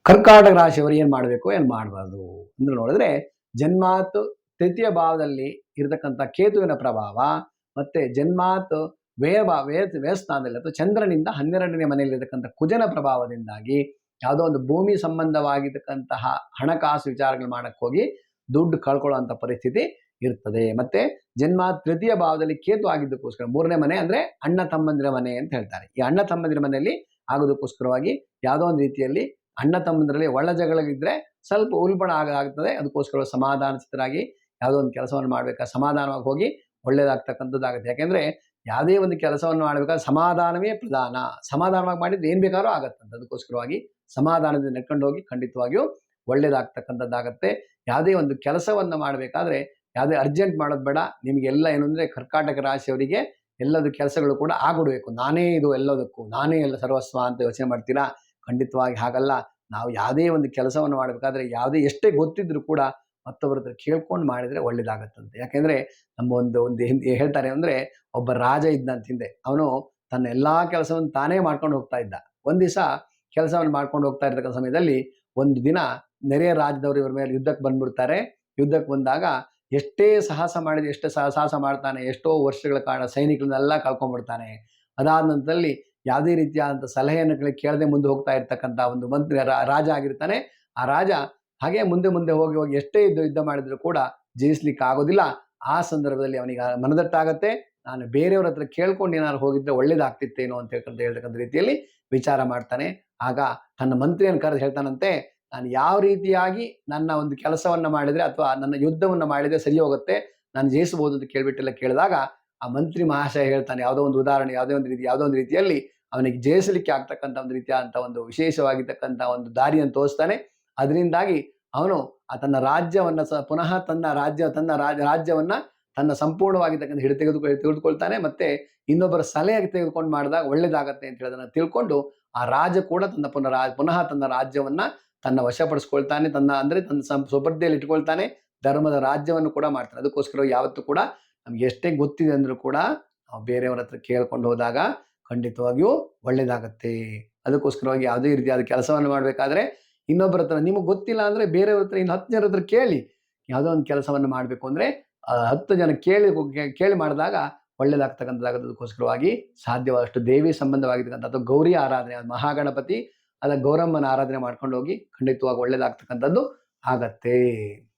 ಕರ್ಕಾಟಕ ರಾಶಿಯವರು ಏನ್ ಮಾಡಬೇಕು ಏನ್ ಮಾಡಬಾರ್ದು ಅಂದ್ರೆ ನೋಡಿದ್ರೆ ಜನ್ಮಾತ್ ತೃತೀಯ ಭಾವದಲ್ಲಿ ಇರತಕ್ಕಂಥ ಕೇತುವಿನ ಪ್ರಭಾವ ಮತ್ತೆ ಜನ್ಮಾತ್ ವ್ಯಯಸ್ಥಾನದಲ್ಲಿ ಅಥವಾ ಚಂದ್ರನಿಂದ 12ನೇ ಮನೆಯಲ್ಲಿರತಕ್ಕಂಥ ಕುಜನ ಪ್ರಭಾವದಿಂದಾಗಿ ಯಾವುದೋ ಒಂದು ಭೂಮಿ ಸಂಬಂಧವಾಗಿರ್ತಕ್ಕಂತಹ ಹಣಕಾಸು ವಿಚಾರಗಳು ಮಾಡಕ್ ಹೋಗಿ ದುಡ್ಡು ಕಳ್ಕೊಳ್ಳುವಂತ ಪರಿಸ್ಥಿತಿ ಇರ್ತದೆ. ಮತ್ತೆ ಜನ್ಮ ತೃತೀಯ ಭಾವದಲ್ಲಿ ಕೇತು ಆಗಿದ್ದಕ್ಕೋಸ್ಕರ 3ನೇ ಮನೆ ಅಂದ್ರೆ ಅಣ್ಣ ತಮ್ಮಂದಿರ ಮನೆ ಅಂತ ಹೇಳ್ತಾರೆ. ಈ ಅಣ್ಣ ತಮ್ಮಂದಿರ ಮನೆಯಲ್ಲಿ ಆಗೋದಕ್ಕೋಸ್ಕರವಾಗಿ ಯಾವುದೋ ಒಂದು ರೀತಿಯಲ್ಲಿ ಅಣ್ಣ ತಮ್ಮಂದರಲ್ಲಿ ಒಳ್ಳ ಜಗಳಿದ್ರೆ ಸ್ವಲ್ಪ ಉಲ್ಬಣ ಆಗ್ತದೆ. ಅದಕ್ಕೋಸ್ಕರ ಸಮಾಧಾನ ಚಿತ್ತರಾಗಿ ಯಾವುದೋ ಒಂದು ಕೆಲಸವನ್ನು ಮಾಡ್ಬೇಕಾದ್ರೆ ಸಮಾಧಾನವಾಗಿ ಹೋಗಿ ಒಳ್ಳೇದಾಗ್ತಕ್ಕಂಥದ್ದಾಗುತ್ತೆ. ಯಾಕೆಂದ್ರೆ ಯಾವುದೇ ಒಂದು ಕೆಲಸವನ್ನು ಮಾಡ್ಬೇಕಾದ್ರೆ ಸಮಾಧಾನವೇ ಪ್ರಧಾನ. ಸಮಾಧಾನವಾಗಿ ಮಾಡಿದ್ರೆ ಏನ್ ಬೇಕಾದ್ರೂ ಆಗತ್ತಂತ. ಅದಕ್ಕೋಸ್ಕರವಾಗಿ ಸಮಾಧಾನದಿಂದ ನಡ್ಕೊಂಡು ಹೋಗಿ ಖಂಡಿತವಾಗಿಯೂ ಒಳ್ಳೇದಾಗ್ತಕ್ಕಂಥದ್ದಾಗತ್ತೆ. ಯಾವುದೇ ಒಂದು ಕೆಲಸವನ್ನ ಮಾಡಬೇಕಾದ್ರೆ ಯಾವುದೇ ಅರ್ಜೆಂಟ್ ಮಾಡೋದು ಬೇಡ. ನಿಮಗೆಲ್ಲ ಏನು ಅಂದ್ರೆ ಕರ್ಕಾಟಕ ರಾಶಿಯವರಿಗೆ ಎಲ್ಲದ ಕೆಲಸಗಳು ಕೂಡ ಆಗ್ಬಿಡ್ಬೇಕು. ನಾನೇ ಇದು ಎಲ್ಲದಕ್ಕೂ, ನಾನೇ ಎಲ್ಲ ಸರ್ವಸ್ವ ಅಂತ ಯೋಚನೆ ಮಾಡ್ತೀರಾ? ಖಂಡಿತವಾಗಿ ಹಾಗಲ್ಲ. ನಾವು ಯಾವುದೇ ಒಂದು ಕೆಲಸವನ್ನು ಮಾಡಬೇಕಾದ್ರೆ ಯಾವುದೇ ಎಷ್ಟೇ ಗೊತ್ತಿದ್ರು ಕೂಡ ಮತ್ತೊಬ್ಬರ ಹತ್ರ ಕೇಳ್ಕೊಂಡು ಮಾಡಿದ್ರೆ ಒಳ್ಳೇದಾಗತ್ತಂತೆ. ಯಾಕೆಂದ್ರೆ ನಮ್ಮ ಒಂದು ಹೇಳ್ತಾರೆ ಅಂದ್ರೆ ಒಬ್ಬ ರಾಜ ಇದ್ದಂತ ಹಿಂದೆ. ಅವನು ತನ್ನ ಎಲ್ಲಾ ಕೆಲಸವನ್ನು ತಾನೇ ಮಾಡ್ಕೊಂಡು ಹೋಗ್ತಾ ಇದ್ದ. ಒಂದ್ ದಿವಸ ಕೆಲಸವನ್ನು ಮಾಡ್ಕೊಂಡು ಹೋಗ್ತಾ ಇರ್ತಕ್ಕಂಥ ಸಮಯದಲ್ಲಿ ಒಂದು ದಿನ ನೆರೆಯ ರಾಜ್ಯದವರು ಇವ್ರ ಮೇಲೆ ಯುದ್ಧಕ್ಕೆ ಬಂದ್ಬಿಡ್ತಾರೆ. ಯುದ್ಧಕ್ಕೆ ಬಂದಾಗ ಎಷ್ಟೇ ಸಾಹಸ ಮಾಡಿದ್ರೆ ಎಷ್ಟು ಸಾಹಸ ಮಾಡ್ತಾನೆ, ಎಷ್ಟೋ ವರ್ಷಗಳ ಕಾಲ ಸೈನಿಕರನ್ನೆಲ್ಲ ಕಳ್ಕೊಂಡ್ಬಿಡ್ತಾನೆ. ಅದಾದ ನಂತರದಲ್ಲಿ ಯಾವುದೇ ರೀತಿಯಾದಂಥ ಸಲಹೆಯನ್ನು ಕೇಳದೆ ಮುಂದೆ ಹೋಗ್ತಾ ಇರ್ತಕ್ಕಂಥ ಒಂದು ಮಂತ್ರಿ ರಾಜ ಆಗಿರ್ತಾನೆ. ಆ ರಾಜ ಹಾಗೆ ಮುಂದೆ ಹೋಗಿ ಎಷ್ಟೇ ಯುದ್ಧ ಮಾಡಿದ್ರು ಕೂಡ ಜಯಿಸ್ಲಿಕ್ಕೆ ಆಗೋದಿಲ್ಲ. ಆ ಸಂದರ್ಭದಲ್ಲಿ ಅವನಿಗೆ ಮನದಟ್ಟಾಗತ್ತೆ, ನಾನು ಬೇರೆಯವ್ರ ಹತ್ರ ಕೇಳ್ಕೊಂಡು ಏನಾದ್ರು ಹೋಗಿದ್ರೆ ಒಳ್ಳೇದಾಗ್ತಿತ್ತೇನೋ ಅಂತ ಹೇಳ್ತಕ್ಕಂಥ ರೀತಿಯಲ್ಲಿ ವಿಚಾರ ಮಾಡ್ತಾನೆ. ಆಗ ತನ್ನ ಮಂತ್ರಿಯನ್ನು ಕರೆದು ಹೇಳ್ತಾನಂತೆ, ನಾನು ಯಾವ ರೀತಿಯಾಗಿ ನನ್ನ ಒಂದು ಕೆಲಸವನ್ನ ಮಾಡಿದ್ರೆ ಅಥವಾ ನನ್ನ ಯುದ್ಧವನ್ನ ಮಾಡಿದ್ರೆ ಸರಿ ಹೋಗುತ್ತೆ, ನಾನು ಜಯಿಸಬಹುದು ಅಂತ ಕೇಳ್ಬಿಟ್ಟೆಲ್ಲ ಕೇಳಿದಾಗ ಆ ಮಂತ್ರಿ ಮಹಾಶಯ ಹೇಳ್ತಾನೆ, ಯಾವುದೋ ಒಂದು ಉದಾಹರಣೆ ಯಾವುದೋ ಒಂದು ರೀತಿಯಲ್ಲಿ ಅವನಿಗೆ ಜಯಿಸಲಿಕ್ಕೆ ಆಗ್ತಕ್ಕಂಥ ಒಂದು ರೀತಿಯಾದಂಥ ಒಂದು ವಿಶೇಷವಾಗಿರ್ತಕ್ಕಂಥ ಒಂದು ದಾರಿಯನ್ನು ತೋರಿಸ್ತಾನೆ. ಅದರಿಂದಾಗಿ ಅವನು ತನ್ನ ರಾಜ್ಯವನ್ನ ಪುನಃ ತನ್ನ ರಾಜ್ಯವನ್ನ ತನ್ನ ಸಂಪೂರ್ಣವಾಗಿರ್ತಕ್ಕಂಥ ತೆಗೆದುಕೊಳ್ತಾನೆ. ಮತ್ತೆ ಇನ್ನೊಬ್ಬರ ಸಲಹೆ ತೆಗೆದುಕೊಂಡು ಮಾಡಿದಾಗ ಒಳ್ಳೇದಾಗತ್ತೆ ಅಂತ ಹೇಳೋದನ್ನ ತಿಳ್ಕೊಂಡು ಆ ರಾಜ ಕೂಡ ಪುನಃ ತನ್ನ ರಾಜ್ಯವನ್ನ ತನ್ನ ವಶಪಡಿಸ್ಕೊಳ್ತಾನೆ. ತನ್ನ ಸ್ವಬರ್ಧೆಯಲ್ಲಿ ಇಟ್ಕೊಳ್ತಾನೆ. ಧರ್ಮದ ರಾಜ್ಯವನ್ನು ಕೂಡ ಮಾಡ್ತಾನೆ. ಅದಕ್ಕೋಸ್ಕರ ಯಾವತ್ತೂ ಕೂಡ ನಮ್ಗೆ ಎಷ್ಟೇ ಗೊತ್ತಿದೆ ಅಂದ್ರೂ ಕೂಡ ನಾವು ಬೇರೆಯವರ ಹತ್ರ ಕೇಳ್ಕೊಂಡು ಹೋದಾಗ ಖಂಡಿತವಾಗಿಯೂ ಒಳ್ಳೇದಾಗತ್ತೆ. ಅದಕ್ಕೋಸ್ಕರವಾಗಿ ಯಾವುದೇ ರೀತಿಯಾದ ಕೆಲಸವನ್ನು ಮಾಡ್ಬೇಕಾದ್ರೆ ಇನ್ನೊಬ್ಬರ ಹತ್ರ ನಿಮಗೆ ಗೊತ್ತಿಲ್ಲ ಅಂದ್ರೆ ಬೇರೆಯವ್ರ ಹತ್ರ ಇನ್ನು 10 ಜನರ ಹತ್ರ ಕೇಳಿ. ಯಾವುದೋ ಒಂದು ಕೆಲಸವನ್ನು ಮಾಡ್ಬೇಕು ಅಂದ್ರೆ 10 ಜನ ಕೇಳಿ ಮಾಡಿದಾಗ ಒಳ್ಳೇದಾಗ್ತಕ್ಕಂಥದ್ದಾಗೋದಕ್ಕೋಸ್ಕರವಾಗಿ ಸಾಧ್ಯವಾದಷ್ಟು ದೇವಿ ಸಂಬಂಧವಾಗಿರ್ತಕ್ಕಂಥ ಅಥವಾ ಗೌರಿ ಆರಾಧನೆ, ಮಹಾಗಣಪತಿ ಅದ ಗೌರಮ್ಮನ ಆರಾಧನೆ ಮಾಡ್ಕೊಂಡು ಹೋಗಿ ಖಂಡಿತವಾಗಿ ಒಳ್ಳೇದಾಗ್ತಕ್ಕಂಥದ್ದು ಆಗತ್ತೆ.